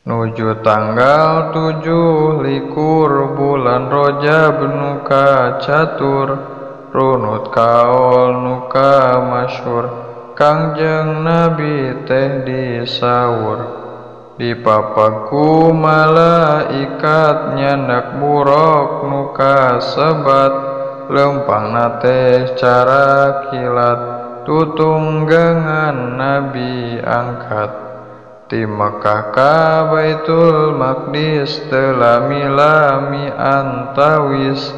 Nuju tanggal 27 bulan Rajab nuka catur, runut kaol nuka masyhur, Kangjeng Nabi teh disaur. Dipapaku malaikat nyandak burok nuka sebat, lempangna teh cara kilat, tutunggangan Nabi angkat. Ti Makkah ka Baitul Maqdis telami-lami antawis,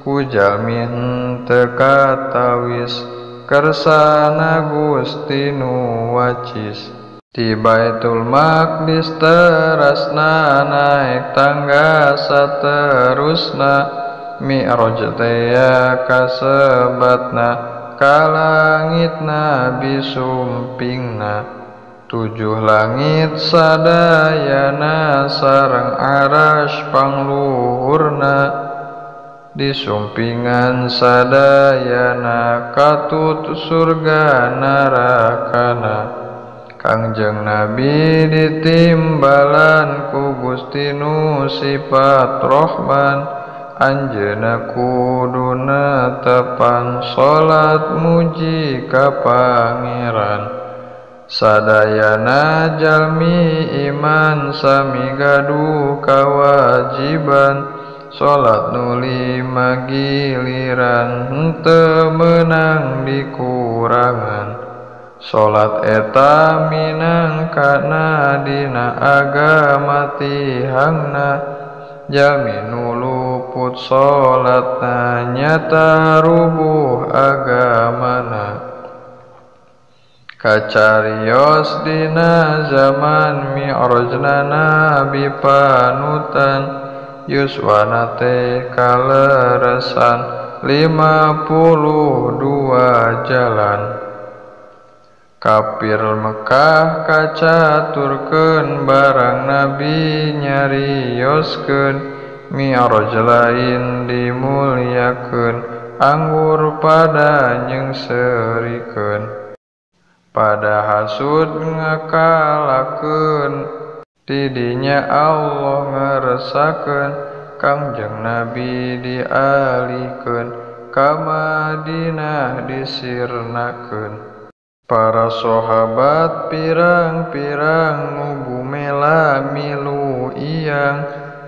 ku jalmi henteu katawis, kersana Gusti nu wacis. Ti Baitul Maqdis terasna naek tangga saterusna, Mi'raj teh kasebatna, ka langitna bisumpingna. 7 langit sadayana sareng arasy pangluhurna, disumpingan sadayana katut surga narakana. Kangjeng Nabi ditimbalan ku Gusti nu sifat Rahman, anjeunna kudu netepan salat muji ka Pangeran. Sadayana jalmi iman sami gaduh kawajiban, salat nu 5 giliran henteu meunang dikurangan. Salat eta minangkana dina agama tihangna, jalmi nu luput salatna nyata rubuh agamana. Kacarios dina zaman Mi'rajna Nabi panutan, yuswana teh kaleresan 52 jalan. Kafir Mekah kacaturkeun barang Nabi nyarioskeun, Mi'raj lain dimulyakeun, anggur pada nyengserikeun. Pada hasud ngakalakeun, tidinya Allah ngeresakeun, Kangjeng Nabi dialikeun, ka Madinah disirnakeun. Para sahabat pirang-pirang nubu mela milu iyang,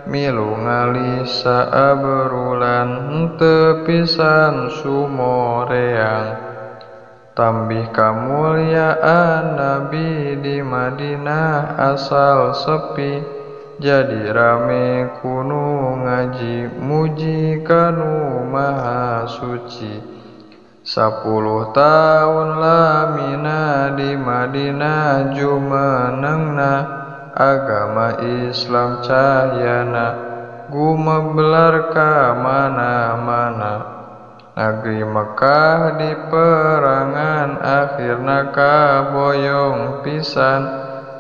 milu ngalih saabrulan henteu pisan sumoreang. Tambih kamulyaan Nabi di Madinah asal sepi, jadi rame kunu ngaji muji kanu maha suci. 10 tahun lamina di Madinah jumenengna, agama Islam cahyana gumebelar ka mana-mana. Negeri Mekah di perangan akhirna kaboyong pisan,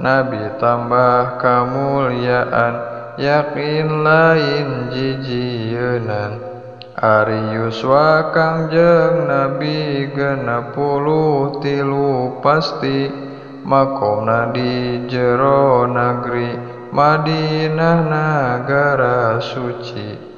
Nabi tambah kamulyaan, yakin lain jijieun. Ari yuswa Kangjeng Nabi 63 pasti, makomna di jero negeri Madinah nagara suci.